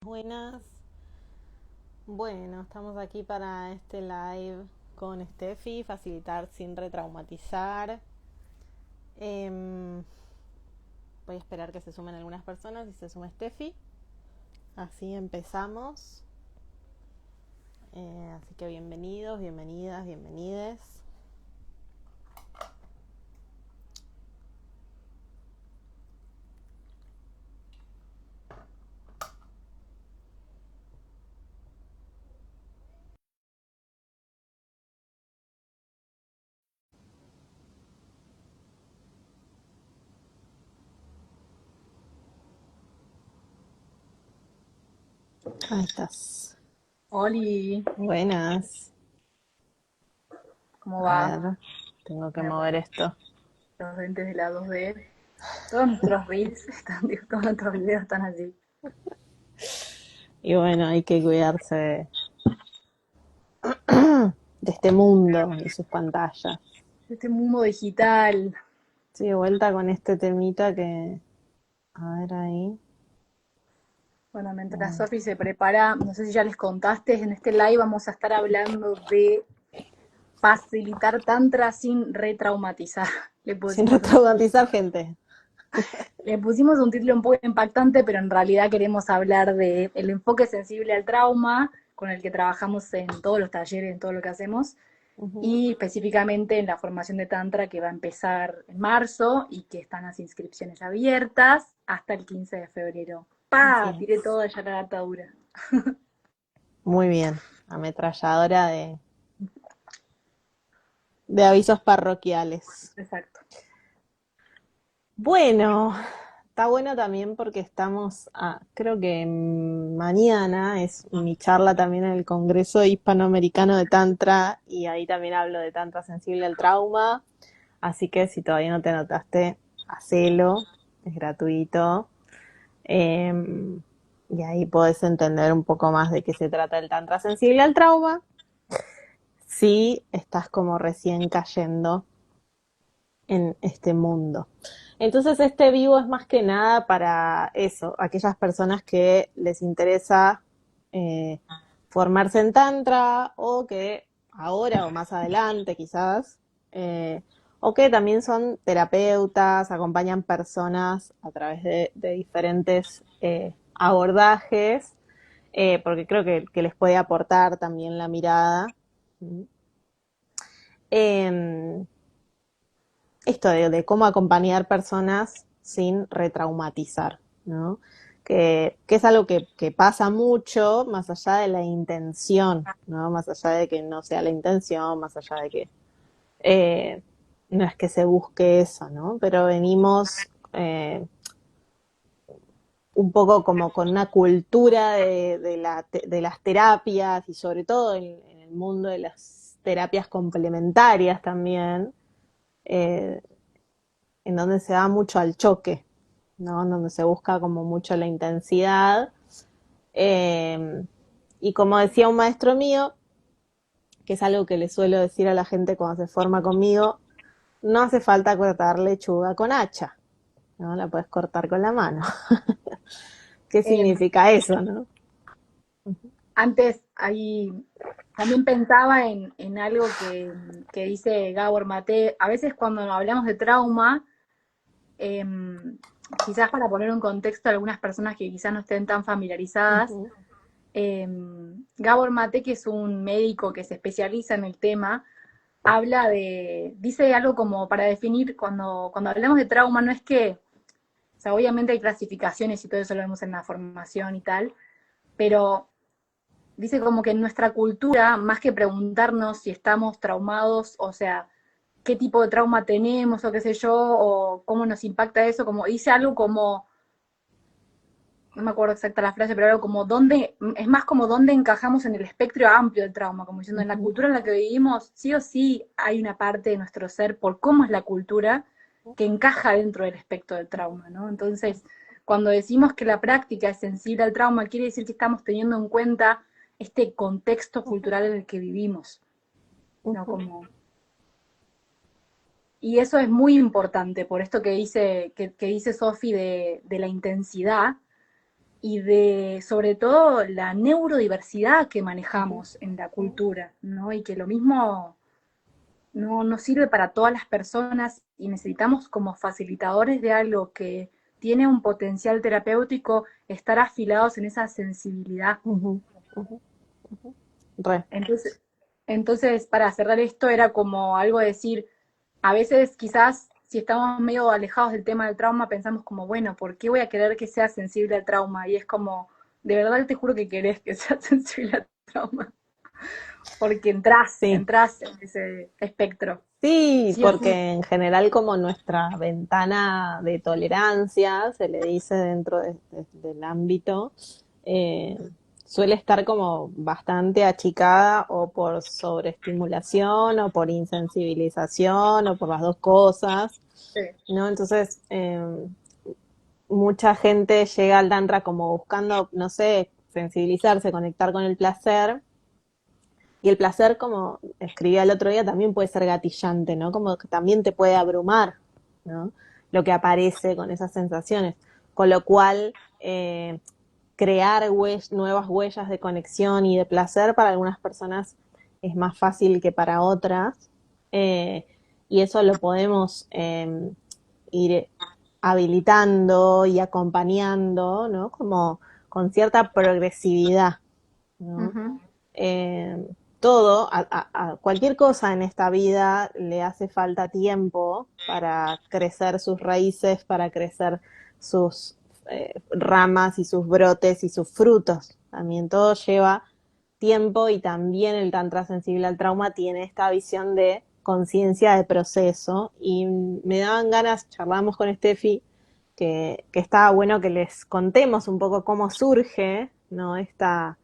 Buenas. Bueno, estamos aquí para este live con Steffi, facilitar sin retraumatizar. Em, Voy a esperar que se sumen algunas personas y se sume Steffi. Así empezamos. Así que bienvenidos, bienvenidas, bienvenides. Ahí estás. Oli, Buenas. ¿cómo A va? ver, tengo que Mira, mover esto. los lentes de la 2D. Todos nuestros reels están, digo, todos nuestros videos están así. Y bueno, hay que cuidarse de este mundo y sus pantallas. Este mundo digital. Sí, de vuelta con este temita que... A ver ahí. Bueno, mientras Sofi se prepara, no sé si ya les contaste, en este live vamos a estar hablando de facilitar tantra sin retraumatizar. Le Sin pusimos un, retraumatizar gente. le pusimos un título un poco impactante, pero en realidad queremos hablar de el enfoque sensible al trauma con el que trabajamos en todos los talleres, en todo lo que hacemos, Ujú. y específicamente en la formación de Tantra que va a empezar en marzo y que están las inscripciones abiertas hasta el 15 de febrero. Así ¡Pah! Tiré es. toda ya la atadura. Muy bien. Ametralladora de avisos parroquiales. Exacto. Bueno, está bueno también porque estamos, creo que mañana es mi charla también en el Congreso Hispanoamericano de Tantra y ahí también hablo de Tantra sensible al trauma. Así que si todavía no te anotaste, hacelo, es gratuito. Em, y ahí podés entender un poco más de qué se trata el Tantra sensible al trauma. Si estás como recién cayendo en este mundo. Entonces este vivo es más que nada para eso, aquellas personas que les interesa eh, formarse en Tantra o que ahora o más adelante quizás, eh, o que también son terapeutas, acompañan personas a través de diferentes abordajes, porque creo que les puede aportar también la mirada. Eh, Esto de cómo acompañar personas sin retraumatizar, ¿no? Que es algo que pasa mucho más allá de la intención, ¿no? Más allá de que no sea la intención, más allá de que eh, no es que se busque eso, ¿no? Pero venimos un poco como con una cultura de las terapias y sobre todo en el mundo de las terapias complementarias también, eh, en donde se va mucho al choque, ¿no? En donde se busca como mucho la intensidad. Eh, y como decía un maestro mío, que es algo que le suelo decir a la gente cuando se forma conmigo, no hace falta cortar lechuga con hacha, ¿no? La puedes cortar con la mano. ¿Qué Eh, significa eso, no? Antes ahí también pensaba en algo que dice Gabor Mate. A veces cuando hablamos de trauma, eh, quizás para poner un contexto a algunas personas que quizás no estén tan familiarizadas, Ujú. eh, Gabor Mate, que es un médico que se especializa en el tema, dice algo como para definir, cuando hablamos de trauma, no es que, o sea, obviamente hay clasificaciones y todo eso lo vemos en la formación y tal, pero dice como que en nuestra cultura, más que preguntarnos si estamos traumados, o sea, qué tipo de trauma tenemos o qué sé yo, o cómo nos impacta eso, como dice algo como no me acuerdo exacta la frase, pero algo como dónde, es más como dónde encajamos en el espectro amplio del trauma, como diciendo, en la Ujú. cultura en la que vivimos, sí o sí hay una parte de nuestro ser, por cómo es la cultura, que encaja dentro del espectro del trauma, ¿no? Entonces, cuando decimos que la práctica es sensible al trauma, quiere decir que estamos teniendo en cuenta este contexto cultural en el que vivimos, ¿no? Ujú. Como, y eso es muy importante, por esto que dice Sofi de la intensidad, y de, sobre todo, la neurodiversidad que Ujú, manejamos en la cultura, ¿no? Y que lo mismo no sirve para todas las personas y necesitamos como facilitadores de algo que tiene un potencial terapéutico estar afilados en esa sensibilidad. ujú, ujú, ujú. Re. Entonces, entonces, para cerrar esto, era como algo de decir, a veces quizás si estamos medio alejados del tema del trauma, pensamos como, bueno, ¿por qué voy a querer que sea sensible al trauma? Y es como, de verdad te juro que querés que sea sensible al trauma, porque Sí. entras en ese espectro, Sí, sí o sí. porque en general como nuestra ventana de tolerancia, se le dice dentro del ámbito, eh, suele estar como bastante achicada o por sobreestimulación o por insensibilización o por las dos cosas, Sí. ¿no? Entonces, mucha gente llega al tantra como buscando, no sé, sensibilizarse, conectar con el placer, y el placer, como escribía el otro día, también puede ser gatillante, ¿no? Como que también te puede abrumar, ¿no? Lo que aparece con esas sensaciones. Con lo cual, crear nuevas huellas de conexión y de placer para algunas personas es más fácil que para otras. Eh, y eso lo podemos ir habilitando y acompañando, ¿no? Como con cierta progresividad, ¿no? Ujú. eh, todo, a cualquier cosa en esta vida le hace falta tiempo para crecer sus raíces, para crecer sus ramas y sus brotes y sus frutos. También todo lleva tiempo, y también el tantra sensible al trauma tiene esta visión de conciencia de proceso, y me daban ganas, charlamos con Steffi, que estaba bueno que les contemos un poco cómo surge, ¿no? Esta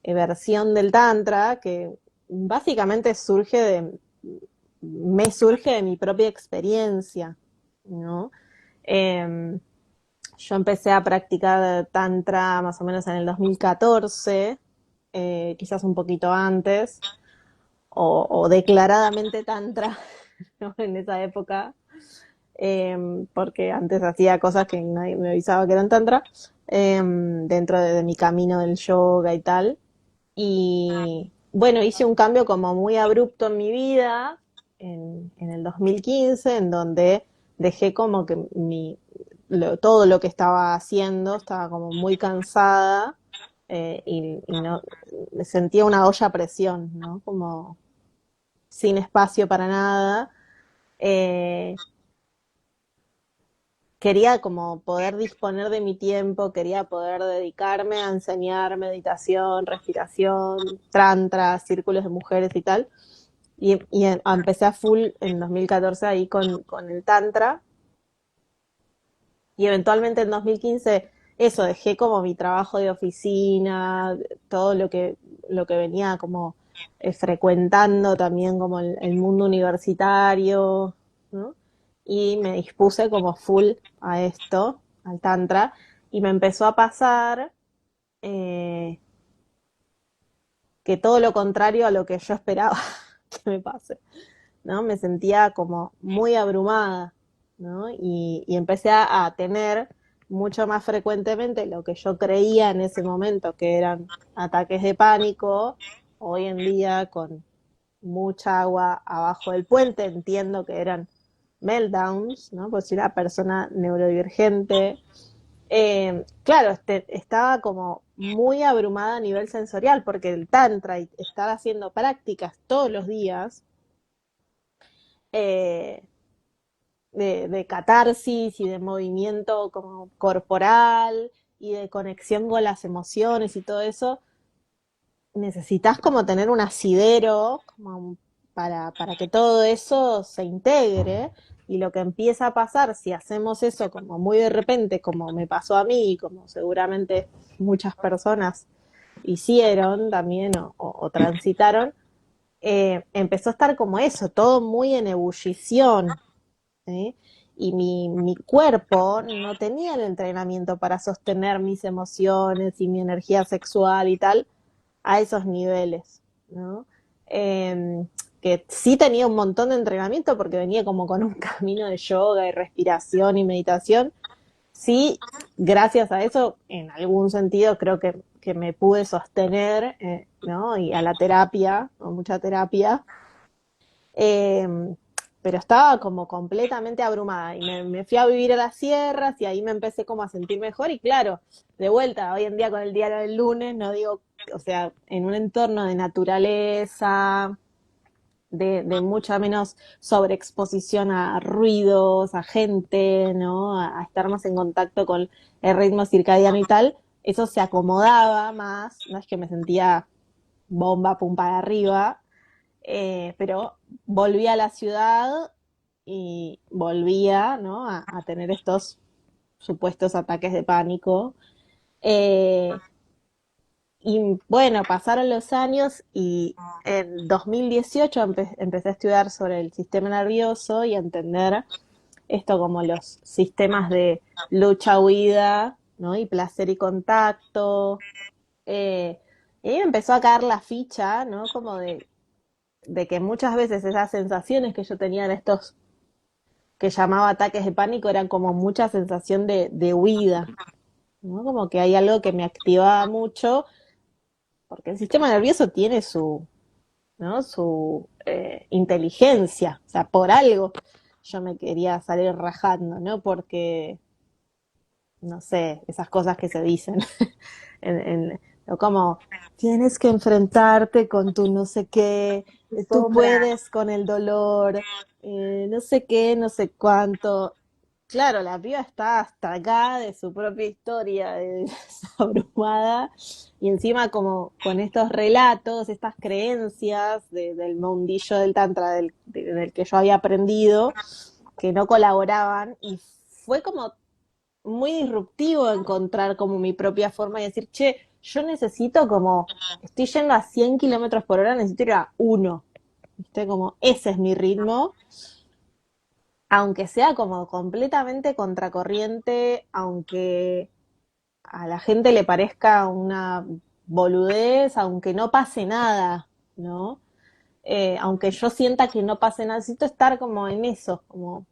versión del Tantra, que básicamente me surge de mi propia experiencia, ¿no? Eh, yo empecé a practicar Tantra más o menos en el 2014, quizás un poquito antes, o declaradamente Tantra, ¿no? En esa época, porque antes hacía cosas que nadie me avisaba que eran Tantra, dentro de mi camino del yoga y tal. Y bueno, hice un cambio como muy abrupto en mi vida en el 2015, en donde dejé como que todo lo que estaba haciendo, estaba como muy cansada, y no, me sentía una olla a presión, ¿no? Como sin espacio para nada. Eh, Quería como poder disponer de mi tiempo, quería poder dedicarme a enseñar meditación, respiración, tantra, círculos de mujeres y tal. Empecé a full en 2014 ahí con el tantra, y eventualmente en 2015 eso, dejé como mi trabajo de oficina, todo lo que venía como frecuentando también como el mundo universitario, ¿no? Y me dispuse como full a esto, al tantra, y me empezó a pasar eh, que todo lo contrario a lo que yo esperaba que me pase, ¿no? Me sentía como muy abrumada, ¿no? Y empecé a tener mucho más frecuentemente lo que yo creía en ese momento que eran ataques de pánico. Hoy en día, con mucha agua abajo del puente, entiendo que eran meltdowns, ¿no? Pues si era persona neurodivergente. Claro, estaba como muy abrumada a nivel sensorial, porque el tantra y estar haciendo prácticas todos los días, eh, de catarsis y de movimiento como corporal y de conexión con las emociones y todo eso, necesitas como tener un asidero como para que todo eso se integre. Y lo que empieza a pasar si hacemos eso como muy de repente, como me pasó a mí y como seguramente muchas personas hicieron también o transitaron, empezó a estar como eso, todo muy en ebullición, ¿sí? Y mi cuerpo no tenía el entrenamiento para sostener mis emociones y mi energía sexual y tal a esos niveles, ¿no? Eh, que sí tenía un montón de entrenamiento porque venía como con un camino de yoga y respiración y meditación, sí, gracias a eso, en algún sentido creo que me pude sostener, ¿no? Y a la terapia, o mucha terapia, eh, pero estaba como completamente abrumada y me fui a vivir a las sierras y ahí me empecé como a sentir mejor y claro, de vuelta, hoy en día con el diario del lunes, no digo, o sea, en un entorno de naturaleza, de mucha menos sobreexposición a ruidos, a gente, ¿no? A estar más en contacto con el ritmo circadiano y tal, eso se acomodaba más, no es que me sentía bomba, pum para arriba, pero volví a la ciudad y volvía, ¿no? A tener estos supuestos ataques de pánico. Eh, y bueno, pasaron los años y en 2018 empecé a estudiar sobre el sistema nervioso y a entender esto como los sistemas de lucha-huida, ¿no? Y placer y contacto. Eh, y ahí me empezó a caer la ficha, ¿no? Como de que muchas veces esas sensaciones que yo tenía en estos que llamaba ataques de pánico eran como mucha sensación de huida, ¿no? Como que hay algo que me activaba mucho, porque el sistema nervioso tiene su, ¿no? Su inteligencia, o sea, por algo yo me quería salir rajando, ¿no? Porque, no sé, esas cosas que se dicen, o como tienes que enfrentarte con tu no sé qué, Tu tú sombra. puedes con el dolor, no sé qué, no sé cuánto. Claro, la piba está hasta acá de su propia historia, desabrumada, y encima como con estos relatos, estas creencias del mundillo del tantra del que yo había aprendido, que no colaboraban, y fue como muy disruptivo encontrar como mi propia forma y decir, che, yo necesito como, estoy yendo a 100 kilómetros por hora, necesito ir a uno, ¿viste? Como ese es mi ritmo, aunque sea como completamente contracorriente, aunque a la gente le parezca una boludez, aunque no pase nada, ¿no? Aunque yo sienta que no pase nada, necesito estar como en eso, como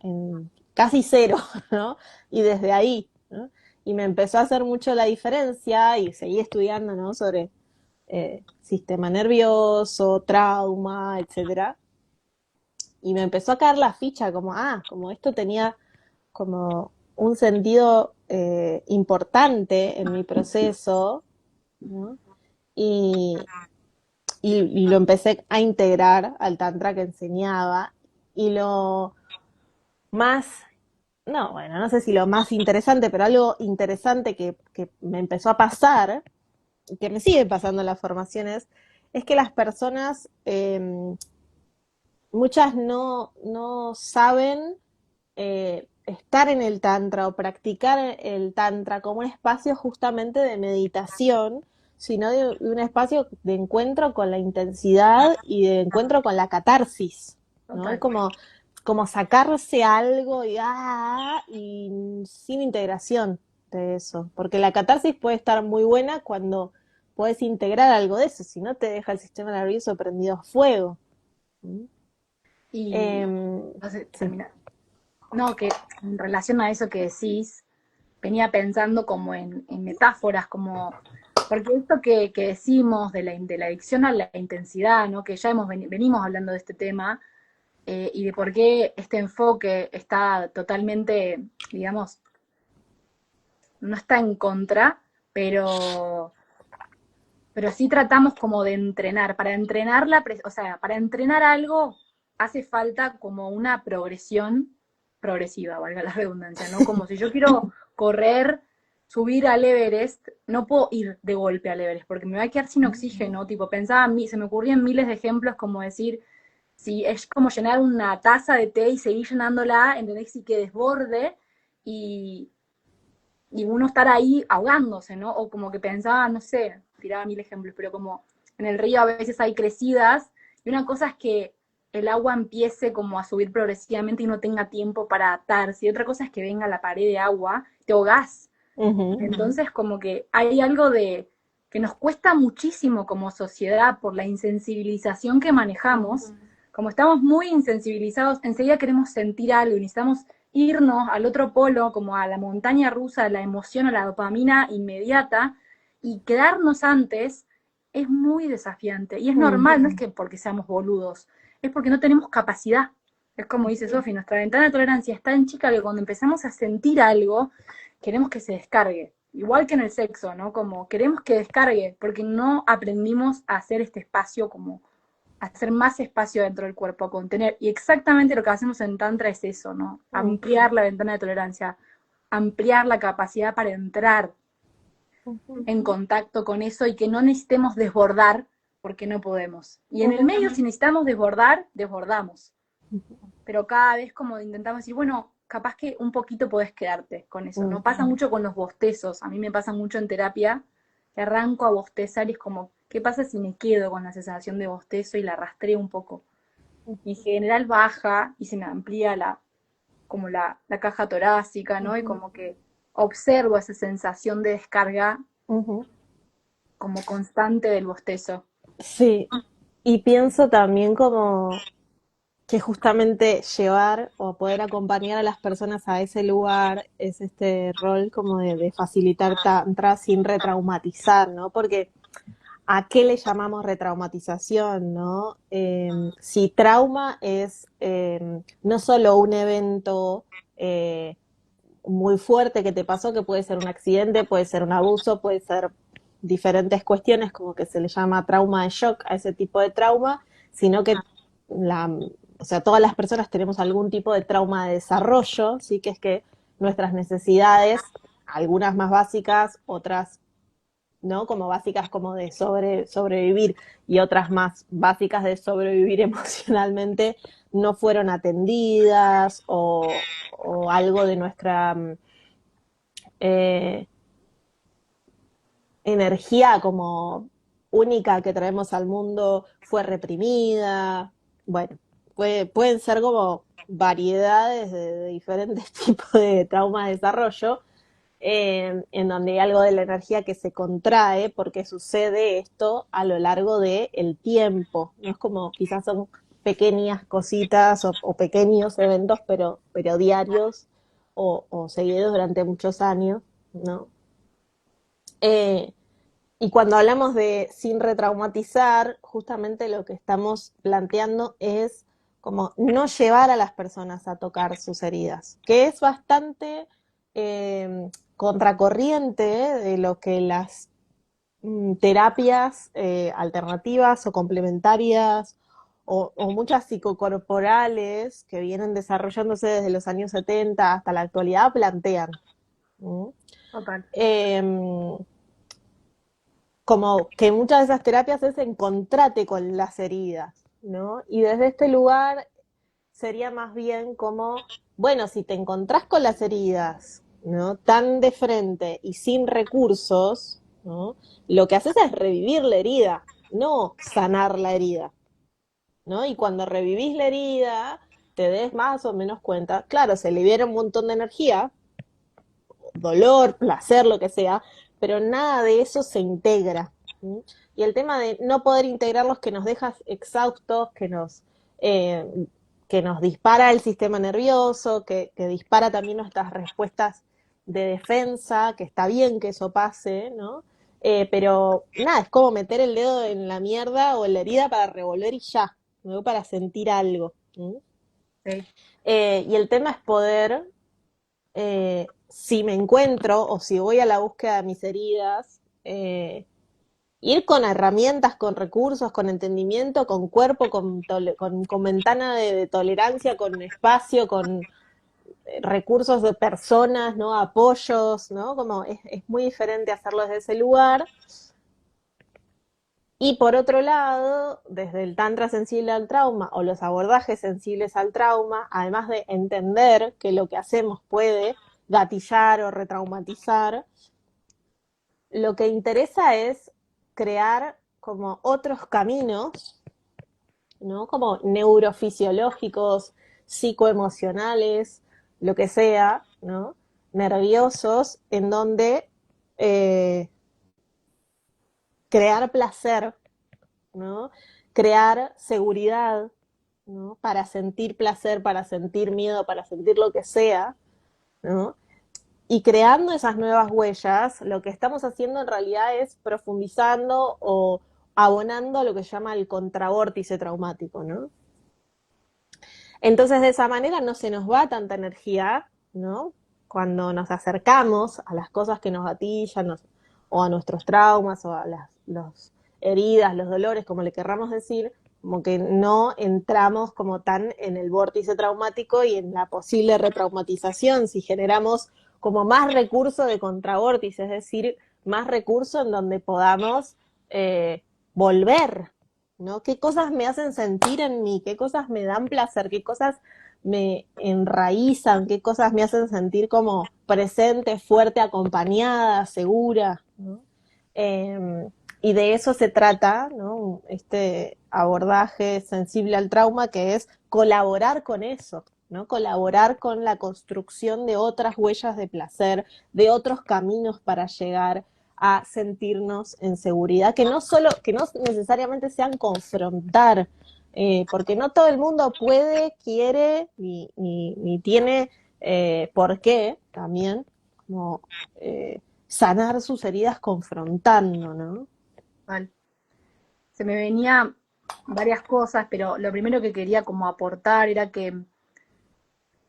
en casi cero, ¿no? Y desde ahí, ¿no? Y me empezó a hacer mucho la diferencia y seguí estudiando, ¿no? Sobre sistema nervioso, trauma, etcétera. Y me empezó a caer la ficha, como, como esto tenía como un sentido importante en mi proceso, ¿no? Y, y lo empecé a integrar al tantra que enseñaba. Y lo más, no, bueno, no sé si lo más interesante, pero algo interesante que me empezó a pasar, que me sigue pasando en las formaciones, es que las personas, muchas no saben estar en el tantra o practicar el tantra como un espacio justamente de meditación, sino de un espacio de encuentro con la intensidad y de encuentro con la catarsis, ¿no? Total. Como sacarse algo y sin integración de eso, porque la catarsis puede estar muy buena cuando puedes integrar algo de eso, si no te deja el sistema nervioso prendido a fuego. ¿Mm? Y, Eh, no sé, sí. termina. No, que en relación a eso que decís, venía pensando como en metáforas, como, porque esto que decimos de la adicción a la intensidad, ¿no? Que ya venimos hablando de este tema, y de por qué este enfoque está totalmente, digamos, no está en contra, pero, pero sí tratamos como de entrenar. Para entrenar o sea, para entrenar algo hace falta como una progresión progresiva, valga la redundancia, ¿no? Como si yo quiero correr, subir al Everest, no puedo ir de golpe al Everest porque me voy a quedar sin oxígeno, tipo, pensaba, se me ocurrían miles de ejemplos como decir, si es como llenar una taza de té y seguir llenándola, ¿entendés? Y que desborde y, y uno estar ahí ahogándose, ¿no? O como que pensaba, no sé, tiraba mil ejemplos, pero como en el río a veces hay crecidas, y una cosa es que el agua empiece como a subir progresivamente y no tenga tiempo para atarse, y otra cosa es que venga la pared de agua, te ahogás. Ujú. Entonces como que hay algo de que nos cuesta muchísimo como sociedad por la insensibilización que manejamos, como estamos muy insensibilizados, enseguida queremos sentir algo y necesitamos irnos al otro polo, como a la montaña rusa, a la emoción, a la dopamina inmediata, y quedarnos antes es muy desafiante. Y es normal, no es que porque seamos boludos, es porque no tenemos capacidad. Es como dice Sofi, nuestra ventana de tolerancia es tan chica que cuando empezamos a sentir algo, queremos que se descargue. Igual que en el sexo, ¿no? Como queremos que descargue, porque no aprendimos a hacer este espacio como hacer más espacio dentro del cuerpo, a contener. Y exactamente lo que hacemos en Tantra es eso, ¿no? Ampliar la ventana de tolerancia, ampliar la capacidad para entrar en contacto con eso y que no necesitemos desbordar porque no podemos. Y en el medio, si necesitamos desbordar, desbordamos. Pero cada vez como intentamos decir, bueno, capaz que un poquito podés quedarte con eso, ¿no? Pasa mucho con los bostezos, a mí me pasa mucho en terapia, que arranco a bostezar y es como, ¿qué pasa si me quedo con la sensación de bostezo y la rastreo un poco? Y en general baja y se me amplía como la caja torácica, ¿no? Y como que observo esa sensación de descarga como constante del bostezo. Sí, y pienso también como que justamente llevar o poder acompañar a las personas a ese lugar es este rol como de facilitar tantra sin retraumatizar, ¿no? Porque ¿a qué le llamamos retraumatización, no? Si trauma es no solo un evento muy fuerte que te pasó, que puede ser un accidente, puede ser un abuso, puede ser diferentes cuestiones, como que se le llama trauma de shock a ese tipo de trauma, sino que o sea, todas las personas tenemos algún tipo de trauma de desarrollo, sí, que es que nuestras necesidades, algunas más básicas, otras ¿no? Como básicas como de sobrevivir y otras más básicas de sobrevivir emocionalmente no fueron atendidas o algo de nuestra eh, energía como única que traemos al mundo fue reprimida. Bueno, pueden ser como variedades de diferentes tipos de trauma de desarrollo en donde hay algo de la energía que se contrae porque sucede esto a lo largo del tiempo. No es como quizás son pequeñas cositas o pequeños eventos, pero diarios o seguidos durante muchos años, ¿no? Eh, y cuando hablamos de sin retraumatizar, justamente lo que estamos planteando es como no llevar a las personas a tocar sus heridas, que es bastante contracorriente de lo que las terapias alternativas o complementarias o muchas psicocorporales que vienen desarrollándose desde los años 70 hasta la actualidad plantean. ¿Mm? Total. Eh, como que muchas de esas terapias es encontrate con las heridas, ¿no? Y desde este lugar sería más bien como, bueno, si te encontrás con las heridas, ¿no? Tan de frente y sin recursos, ¿no? Lo que haces es revivir la herida, no sanar la herida, ¿no? Y cuando revivís la herida, te des más o menos cuenta, claro, se libera un montón de energía, dolor, placer, lo que sea, pero nada de eso se integra. ¿Sí? Y el tema de no poder integrarlos que nos deja exhaustos, eh, que nos dispara el sistema nervioso, que dispara también nuestras respuestas de defensa, que está bien que eso pase, ¿no? Pero nada, es como meter el dedo en la mierda o en la herida para revolver y ya, ¿no? Para sentir algo. ¿Sí? Sí. Y el tema es poder si me encuentro o si voy a la búsqueda de mis heridas, ir con herramientas, con recursos, con entendimiento, con cuerpo, con ventana de tolerancia, con espacio, con recursos de personas, ¿no? Apoyos, ¿no? Como es muy diferente hacerlo desde ese lugar. Y por otro lado, desde el Tantra sensible al trauma o los abordajes sensibles al trauma, además de entender que lo que hacemos puede gatillar o retraumatizar, lo que interesa es crear como otros caminos, ¿no? Como neurofisiológicos, psicoemocionales, lo que sea, ¿no? Nerviosos, en donde eh, crear placer, ¿no? Crear seguridad, ¿no? Para sentir placer, para sentir miedo, para sentir lo que sea, ¿no? Y creando esas nuevas huellas, lo que estamos haciendo en realidad es profundizando o abonando a lo que se llama el contravórtice traumático, ¿no? Entonces, de esa manera no se nos va tanta energía, ¿no? Cuando nos acercamos a las cosas que nos gatillan, o a nuestros traumas, o a las heridas, los dolores, como le querramos decir, como que no entramos como tan en el vórtice traumático y en la posible retraumatización, si generamos como más recurso de contravórtice, es decir, más recurso en donde podamos volver, ¿no? ¿Qué cosas me hacen sentir en mí? ¿Qué cosas me dan placer? ¿Qué cosas me enraizan? ¿Qué cosas me hacen sentir como presente, fuerte, acompañada, segura? ¿No? Y de eso se trata, ¿no? Este abordaje sensible al trauma, que es colaborar con eso, ¿no? Colaborar con la construcción de otras huellas de placer, de otros caminos para llegar a sentirnos en seguridad, que no necesariamente sean confrontar, porque no todo el mundo puede, quiere, ni tiene por qué también, como sanar sus heridas confrontando, ¿no? Vale. Se me venía varias cosas, pero lo primero que quería como aportar era que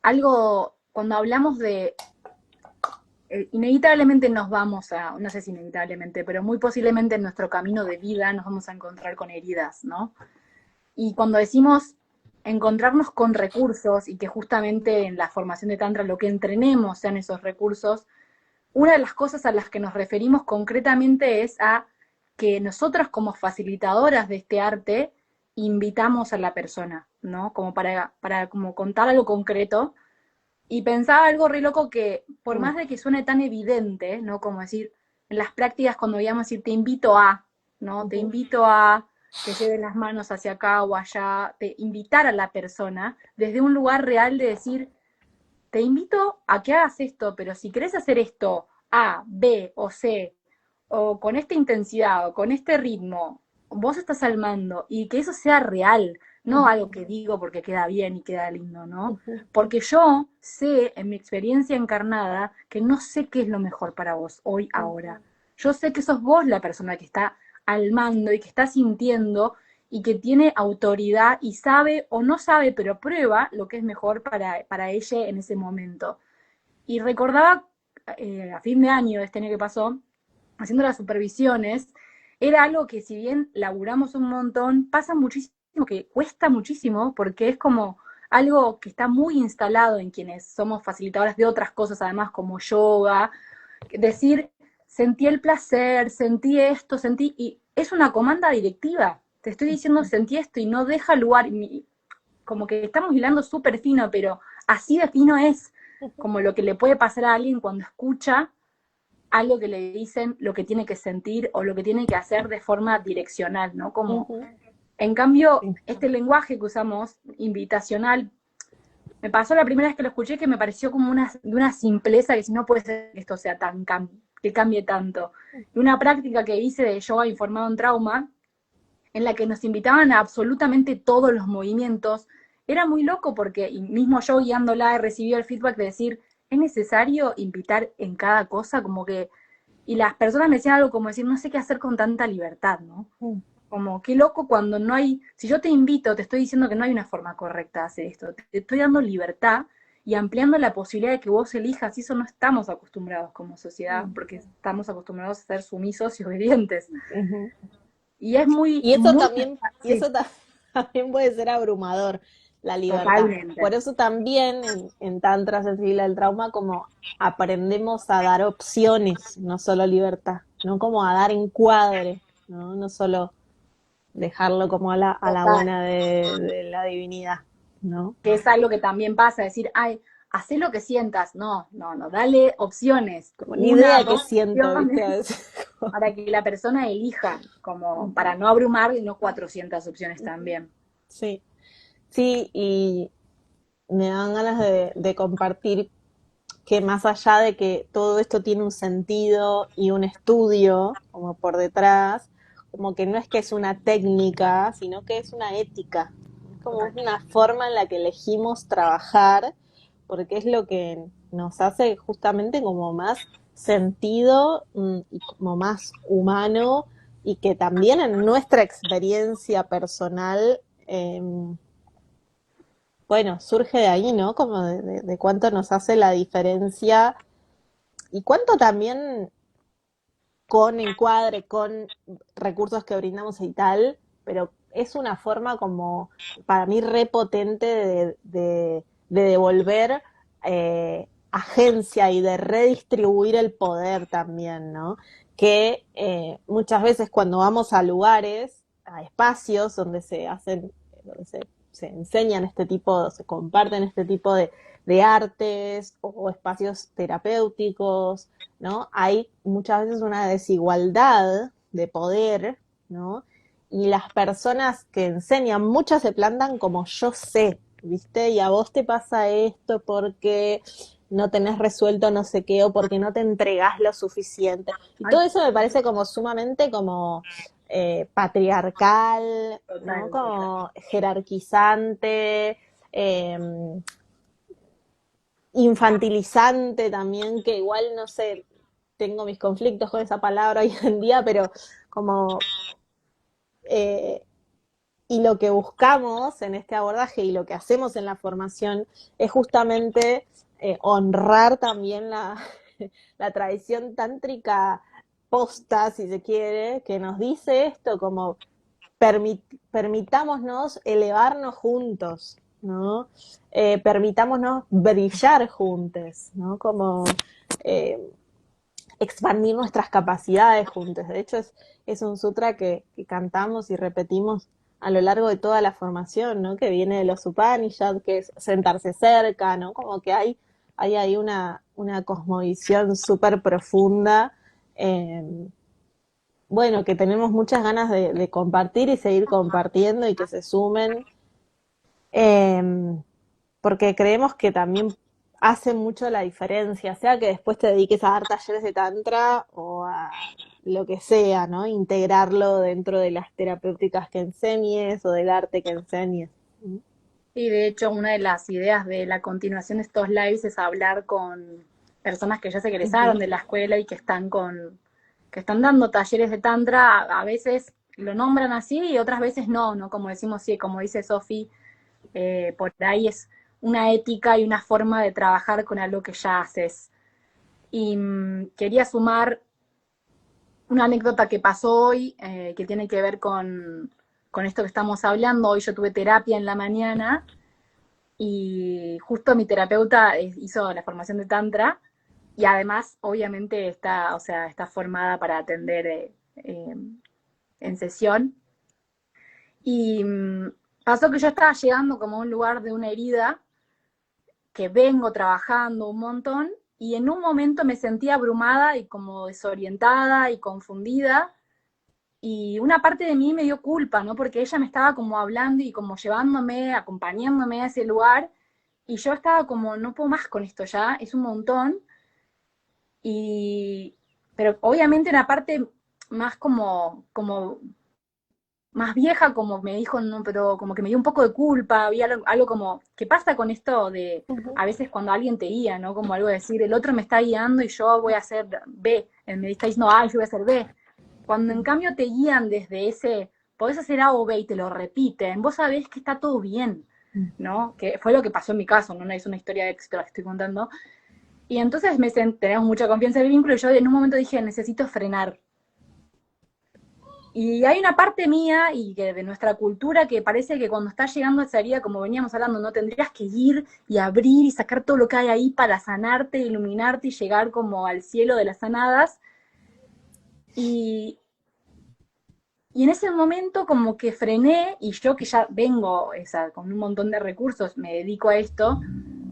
algo, cuando hablamos de, inevitablemente nos vamos a, no sé si inevitablemente, pero muy posiblemente en nuestro camino de vida nos vamos a encontrar con heridas, ¿no? Y cuando decimos encontrarnos con recursos y que justamente en la formación de Tantra lo que entrenemos sean esos recursos, una de las cosas a las que nos referimos concretamente es a que nosotras como facilitadoras de este arte invitamos a la persona, ¿no? Como para como contar algo concreto. Y pensaba algo re loco que, por más de que suene tan evidente, ¿no? Como decir, en las prácticas cuando íbamos a decir, te invito a, ¿no? Te invito a que lleven las manos hacia acá o allá, te invitar a la persona desde un lugar real de decir, te invito a que hagas esto, pero si querés hacer esto A, B o C, o con esta intensidad, o con este ritmo, vos estás al mando, y que eso sea real, no algo que digo porque queda bien y queda lindo, ¿no? Porque yo sé, en mi experiencia encarnada, que no sé qué es lo mejor para vos hoy, ahora. Yo sé que sos vos la persona que está al mando y que está sintiendo y que tiene autoridad y sabe o no sabe, pero prueba lo que es mejor para ella en ese momento. Y recordaba a fin de año, este año que pasó, haciendo las supervisiones, era algo que si bien laburamos un montón, pasa muchísimo, que cuesta muchísimo, porque es como algo que está muy instalado en quienes somos facilitadoras de otras cosas, además como yoga, decir, sentí el placer, sentí esto, sentí, y es una comanda directiva. Te estoy diciendo, sentí esto y no deja lugar, como que estamos hilando súper fino, pero así de fino es como lo que le puede pasar a alguien cuando escucha algo que le dicen, lo que tiene que sentir o lo que tiene que hacer de forma direccional, ¿no? Como, en cambio, este lenguaje que usamos, invitacional, me pasó la primera vez que lo escuché que me pareció como de una simpleza que si no puede ser que esto sea tan que cambie tanto. Y una práctica que hice de yoga informado en trauma, en la que nos invitaban a absolutamente todos los movimientos, era muy loco porque mismo yo guiándola he recibido el feedback de decir, es necesario invitar en cada cosa, como que, y las personas me decían algo como decir, no sé qué hacer con tanta libertad, ¿no? Como, qué loco cuando no hay, si yo te invito, te estoy diciendo que no hay una forma correcta de hacer esto, te estoy dando libertad y ampliando la posibilidad de que vos elijas, y eso no estamos acostumbrados como sociedad, porque estamos acostumbrados a ser sumisos y obedientes. Y es muy, Y eso muy, también, sí, también puede ser abrumador, la libertad. totalmente. Por eso también en Tantra Sensible al Trauma, como aprendemos a dar opciones, no solo libertad, no como a dar encuadre, ¿no? No solo dejarlo como a la Total. buena de la divinidad, ¿no? Que es algo que también pasa, decir, ay, hacé lo que sientas. No, no, no, dale opciones, Como ni una, idea qué dos siento, ¿viste? opciones, para que la persona elija, como para no abrumar y no 400 opciones también. Sí, sí, y me dan ganas de compartir que más allá de que todo esto tiene un sentido y un estudio como por detrás, como que no es que es una técnica, sino que es una ética, como Total. una forma en la que elegimos trabajar, porque es lo que nos hace justamente como más sentido y como más humano, y que también en nuestra experiencia personal, bueno, surge de ahí, ¿no? Como de cuánto nos hace la diferencia y cuánto también con encuadre, con recursos que brindamos y tal, pero es una forma como para mí repotente de devolver agencia y de redistribuir el poder también, ¿no? Que muchas veces cuando vamos a lugares, a espacios donde se hacen, donde se enseñan este tipo, se comparten este tipo de artes o espacios terapéuticos, ¿no? Hay muchas veces una desigualdad de poder, ¿no? Y las personas que enseñan, muchas se plantan como yo sé, ¿viste? Y a vos te pasa esto porque no tenés resuelto no sé qué o porque no te entregás lo suficiente. Y todo Ay, eso me parece como sumamente como patriarcal, ¿no? total, total. Como jerarquizante, eh, infantilizante también, que igual, no sé, tengo mis conflictos con esa palabra hoy en día, pero como, eh, y lo que buscamos en este abordaje y lo que hacemos en la formación es justamente honrar también la tradición tántrica posta, si se quiere, que nos dice esto, como permitámonos elevarnos juntos, ¿no? Permitámonos brillar juntos, ¿no? Como eh, expandir nuestras capacidades juntos. De hecho, es un sutra que cantamos y repetimos a lo largo de toda la formación, ¿no? Que viene de los Upanishads, que es sentarse cerca, ¿no? Como que hay ahí una cosmovisión súper profunda, eh, bueno, que tenemos muchas ganas de compartir y seguir compartiendo y que se sumen, eh, porque creemos que también hace mucho la diferencia, sea que después te dediques a dar talleres de tantra o a lo que sea, ¿no? Integrarlo dentro de las terapéuticas que enseñes o del arte que enseñes. Y de hecho, una de las ideas de la continuación de estos lives es hablar con personas que ya se egresaron Ujú. de la escuela y que están dando talleres de tantra. A veces lo nombran así y otras veces no, ¿no? Como decimos, sí, como dice Sofi, por ahí es una ética y una forma de trabajar con algo que ya haces. Y quería sumar una anécdota que pasó hoy, que tiene que ver con esto que estamos hablando. Hoy yo tuve terapia en la mañana y justo mi terapeuta hizo la formación de Tantra y además obviamente está, o sea, está formada para atender en sesión. Y pasó que yo estaba llegando como a un lugar de una herida que vengo trabajando un montón y en un momento me sentí abrumada y como desorientada y confundida y una parte de mí me dio culpa, ¿no? Porque ella me estaba como hablando y como llevándome, acompañándome a ese lugar y yo estaba como, no puedo más con esto ya, es un montón. Y, pero obviamente una parte más como más vieja, como me dijo, no, pero como que me dio un poco de culpa, había algo como, ¿qué pasa con esto de a veces cuando alguien te guía, ¿no? Como algo de decir, el otro me está guiando y yo voy a hacer B, él me está diciendo A y yo voy a hacer B. Cuando en cambio te guían desde ese, podés hacer A o B y te lo repiten, vos sabés que está todo bien, ¿no? Que fue lo que pasó en mi caso, no es una historia de éxito la que estoy contando. Y entonces tenemos mucha confianza en el vínculo y yo en un momento dije, necesito frenar. Y hay una parte mía y que de nuestra cultura que parece que cuando estás llegando a esa herida, como veníamos hablando, no tendrías que ir y abrir y sacar todo lo que hay ahí para sanarte, iluminarte y llegar como al cielo de las sanadas. Y, y en ese momento como que frené y yo que ya vengo con un montón de recursos, me dedico a esto,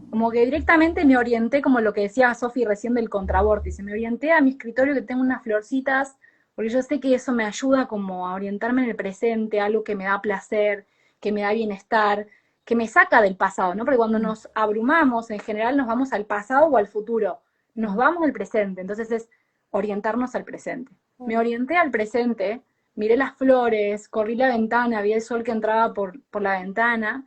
como que directamente me orienté, como lo que decía Sofi recién del contravórtice, me orienté a mi escritorio que tengo unas florcitas, porque yo sé que eso me ayuda como a orientarme en el presente, algo que me da placer, que me da bienestar, que me saca del pasado, ¿no? Porque cuando nos abrumamos, en general nos vamos al pasado o al futuro, nos vamos al presente, entonces es orientarnos al presente. Me orienté al presente miré las flores, corrí la ventana, vi el sol que entraba por la ventana,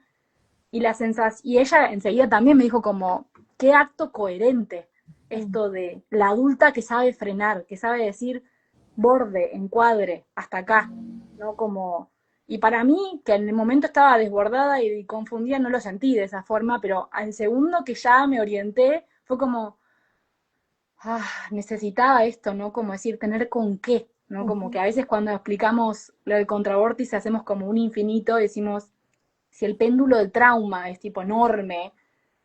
y la sensación, y ella enseguida también me dijo como, qué acto coherente esto de la adulta que sabe frenar, que sabe decir borde, encuadre, hasta acá, ¿no? Como, y para mí, que en el momento estaba desbordada y confundida, no lo sentí de esa forma, pero al segundo que ya me orienté, fue como, necesitaba esto, ¿no? Como decir, tener con qué, ¿no? Como que a veces cuando explicamos lo del contravórtice hacemos como un infinito y decimos, si el péndulo del trauma es tipo enorme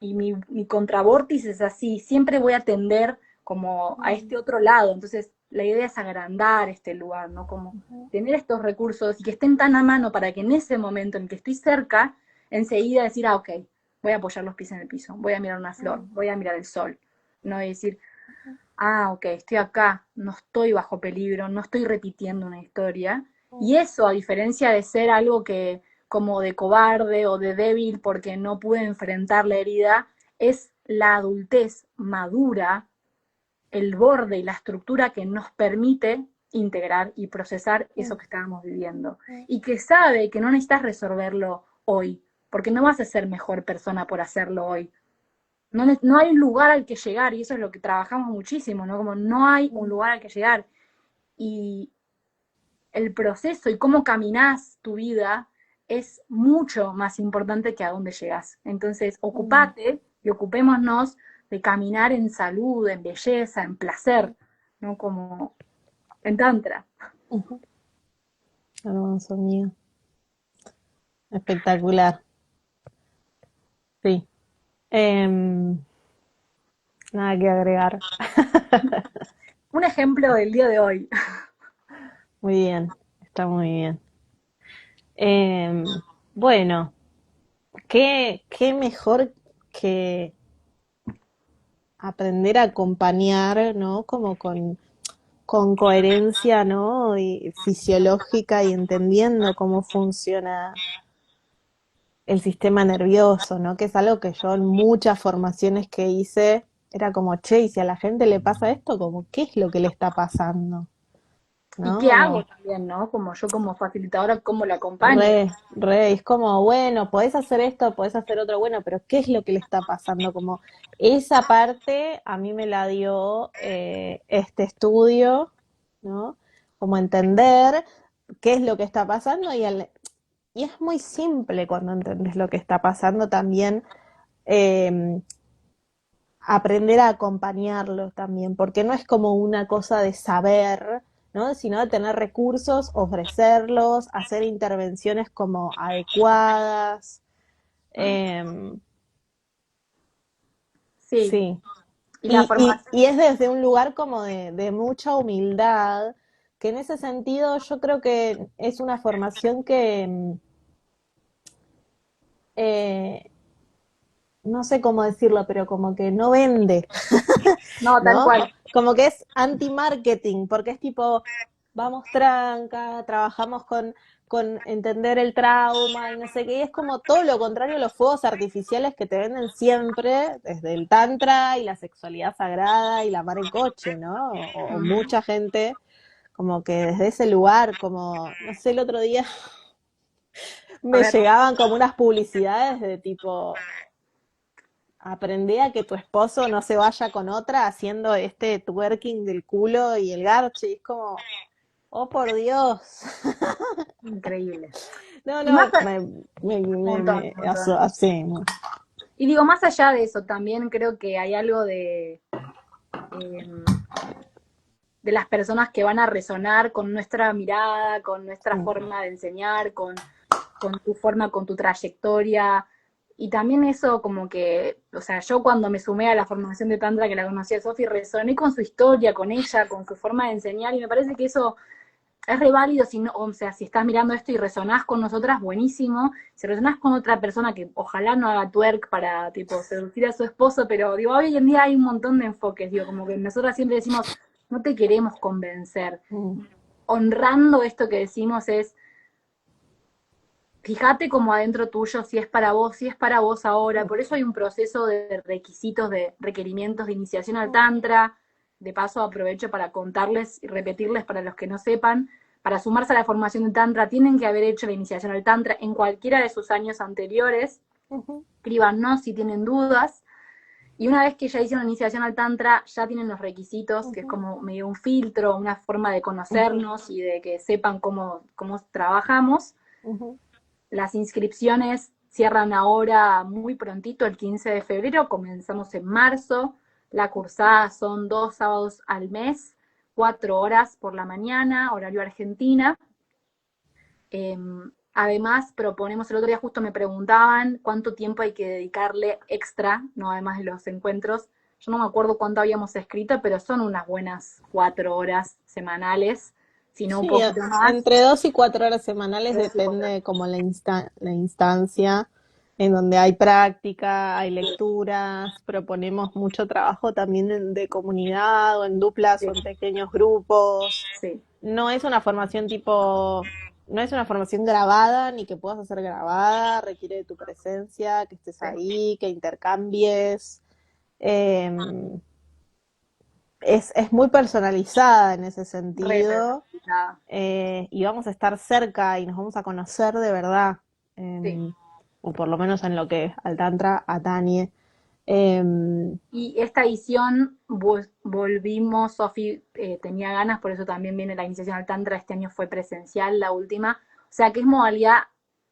y mi contravórtice es así, siempre voy a tender como a este otro lado. Entonces, la idea es agrandar este lugar, ¿no? Como tener estos recursos y que estén tan a mano para que en ese momento en que estoy cerca, enseguida decir, ok, voy a apoyar los pies en el piso, voy a mirar una flor, voy a mirar el sol, ¿no? Y decir, ok, estoy acá, no estoy bajo peligro, no estoy repitiendo una historia. Y eso, a diferencia de ser algo que como de cobarde o de débil porque no pude enfrentar la herida, es la adultez madura, el borde y la estructura que nos permite integrar y procesar eso que estábamos viviendo. Y que sabe que no necesitas resolverlo hoy, porque no vas a ser mejor persona por hacerlo hoy. No, no hay un lugar al que llegar, y eso es lo que trabajamos muchísimo, ¿no? Como no hay un lugar al que llegar. Y el proceso y cómo caminás tu vida es mucho más importante que a dónde llegás. Entonces, ocupate y ocupémonos de caminar en salud, en belleza, en placer, ¿no? Como en tantra. Hermoso mío. Espectacular. Sí. Em, Nada que agregar. Un ejemplo del día de hoy. Muy bien. Está muy bien. Bueno, qué mejor que aprender a acompañar, ¿no? Como con coherencia, ¿no? Y fisiológica y entendiendo cómo funciona el sistema nervioso, ¿no? Que es algo que yo en muchas formaciones que hice era como, che, y si a la gente le pasa esto, como, ¿qué es lo que le está pasando? ¿Y ¿No? qué hago Como, también, no? Como yo como facilitadora, ¿cómo la acompaño? es como, bueno, podés hacer esto, podés hacer otro, bueno, pero ¿qué es lo que le está pasando? Como, esa parte a mí me la dio este estudio, ¿no? Como entender qué es lo que está pasando y es muy simple cuando entendés lo que está pasando también. eh, Aprender a acompañarlo también, porque no es como una cosa de saber, ¿no? Sino de tener recursos, ofrecerlos, hacer intervenciones como adecuadas. Eh, Sí, sí, y la formación. y es desde un lugar como de mucha humildad, que en ese sentido yo creo que es una formación que eh, no sé cómo decirlo, pero como que no vende, No, tal ¿no? cual. Como que es anti-marketing, porque es tipo, vamos tranca, trabajamos con entender el trauma y no sé qué, y es como todo lo contrario a los fuegos artificiales que te venden siempre, desde el tantra y la sexualidad sagrada y la mar en coche, ¿no? O mucha gente, como que desde ese lugar, como, no sé, el otro día A me ver, llegaban como unas publicidades de tipo, aprendí a que tu esposo no se vaya con otra haciendo este twerking del culo y el garche. Y es como, oh por Dios. increíble. No, Y más, no, montón, montón. así. Y digo, más allá de eso, también creo que hay algo eh, de las personas que van a resonar con nuestra mirada, con nuestra forma de enseñar, con tu forma, con tu trayectoria. Y también eso como que, o sea, yo cuando me sumé a la formación de Tantra que la conocí a Sofi, resoné con su historia, con ella, con su forma de enseñar, y me parece que eso es re válido, si no, o sea, si estás mirando esto y resonás con nosotras, buenísimo. Si resonás con otra persona que ojalá no haga twerk para, tipo, seducir a su esposo, pero, digo, hoy en día hay un montón de enfoques, digo, como que nosotras siempre decimos, no te queremos convencer. Honrando esto que decimos es, fíjate como adentro tuyo, si es para vos, si es para vos ahora. Por eso hay un proceso de requisitos, de requerimientos de iniciación al Tantra. De paso aprovecho para contarles y repetirles para los que no sepan. para sumarse a la formación de Tantra tienen que haber hecho la iniciación al Tantra en cualquiera de sus años anteriores. Ujú, Escríbanos si tienen dudas. Y una vez que ya hicieron la iniciación al Tantra, ya tienen los requisitos, que es ujú, como medio un filtro, una forma de ujú, conocernos y de que sepan cómo trabajamos. ujú, Las inscripciones cierran ahora muy prontito, el 15 de febrero, comenzamos en marzo. La cursada son 2 sábados al mes, 4 horas por la mañana, horario Argentina. Además, proponemos, el otro día justo me preguntaban cuánto tiempo hay que dedicarle extra, no además de los encuentros. Yo no me acuerdo cuánto habíamos escrito, pero son unas buenas 4 horas semanales, si no un Sí, poquito más. entre 2 y 4 horas semanales depende como la instancia en donde hay práctica, hay lecturas, proponemos mucho trabajo también de comunidad o en duplas Sí, o en pequeños grupos. sí, No es una formación tipo, no es una formación grabada ni que puedas hacer grabada, requiere de tu presencia, que estés sí, ahí, que intercambies. Em, es muy personalizada en ese re sentido, personalizada. y vamos a estar cerca y nos vamos a conocer de verdad, Sí. o por lo menos en lo que al Tantra atañe. Eh, Y esta edición volvimos, Sofi tenía ganas, por eso también viene la iniciación al Tantra, este año fue presencial, la última, o sea que es modalidad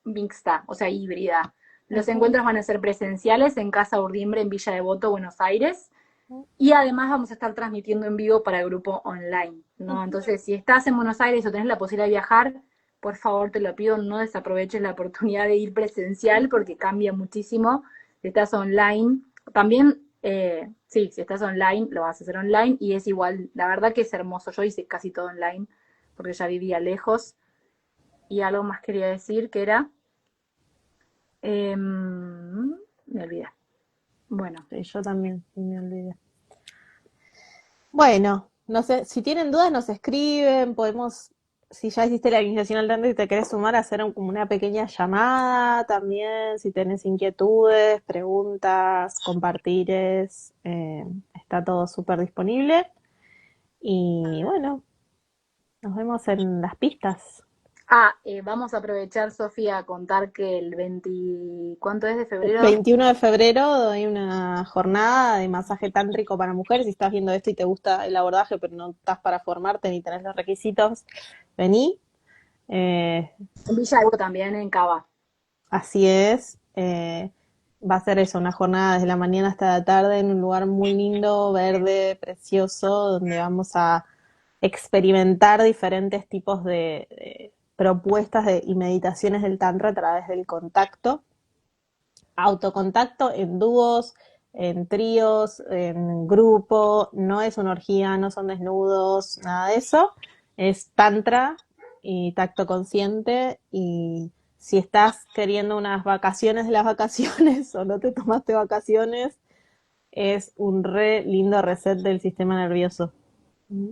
mixta, o sea, híbrida. Los Ujú, encuentros van a ser presenciales en Casa Urdimbre, en Villa Devoto, Buenos Aires, y además vamos a estar transmitiendo en vivo para el grupo online, ¿no? ujú. Entonces, si estás en Buenos Aires o tenés la posibilidad de viajar, por favor te lo pido, no desaproveches la oportunidad de ir presencial porque cambia muchísimo. Si estás online, también, sí, si estás online, lo vas a hacer online y es igual, la verdad que es hermoso. Yo hice casi todo online porque ya vivía lejos y algo más quería decir que era, me olvidé. Bueno, Sí, yo también, sí me olvidé. Bueno, no sé, si tienen dudas nos escriben, podemos, si ya hiciste la iniciación al Tantra y te querés sumar, hacer como una pequeña llamada también, si tenés inquietudes, preguntas, compartires, está todo súper disponible. Y bueno, nos vemos en las pistas. Vamos a aprovechar, Sofía, a contar que el 20, ¿cuánto es de El febrero? 21 de febrero doy una jornada de masaje tántrico para mujeres. Si estás viendo esto y te gusta el abordaje, pero no estás para formarte ni tenés los requisitos, vení. Eh, En Villa Euro también, en Cava. Así es. Va a ser eso, una jornada desde la mañana hasta la tarde en un lugar muy lindo, verde, precioso, donde vamos a experimentar diferentes tipos de propuestas y meditaciones del Tantra a través del contacto, autocontacto en dúos, en tríos, en grupo, no es una orgía, no son desnudos, nada de eso, es tantra y tacto consciente. Y si estás queriendo unas vacaciones de las vacaciones o no te tomaste vacaciones, es un re lindo reset del sistema nervioso.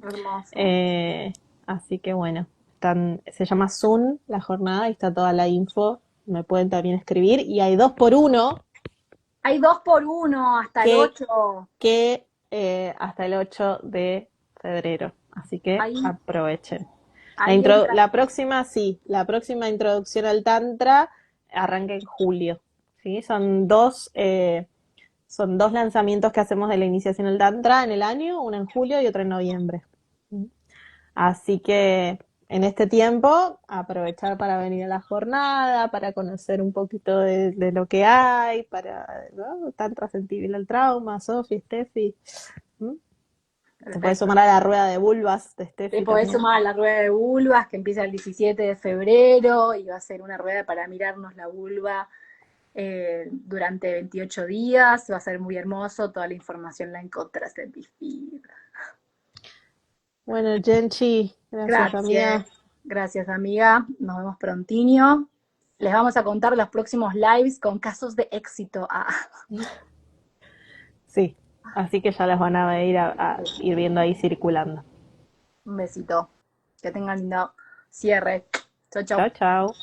Hermoso. Eh, Así que bueno, se llama Zoom la jornada y está toda la info. Me pueden también escribir y hay 2 por 1 Hay 2 por 1 hasta el que 8. hasta el 8 de febrero. Así que Ahí, aprovechen. ahí entra. La próxima, sí, la próxima introducción al Tantra arranca en julio. ¿Sí? Son dos lanzamientos que hacemos de la iniciación al Tantra en el año, uno en julio y otro en noviembre. Así que en este tiempo, aprovechar para venir a la jornada, para conocer un poquito de lo que hay, para, ¿no? Tantra sensible al trauma, Sofi, Steffi. ¿Mm? Te puedes Perfecto. sumar a la rueda de vulvas de Te Steffi podés también. sumar a la rueda de vulvas que empieza el 17 de febrero y va a ser una rueda para mirarnos la vulva durante 28 días. Va a ser muy hermoso. Toda la información la encontrás en mi feed. Bueno, Genchi, gracias Gracias. amiga. Gracias, amiga. Nos vemos prontinho. Les vamos a contar los próximos lives con casos de éxito. Sí, así que ya las van a ir a ir viendo ahí circulando. Un besito. Que tengan lindo cierre. Chau, chau. Chao, chao.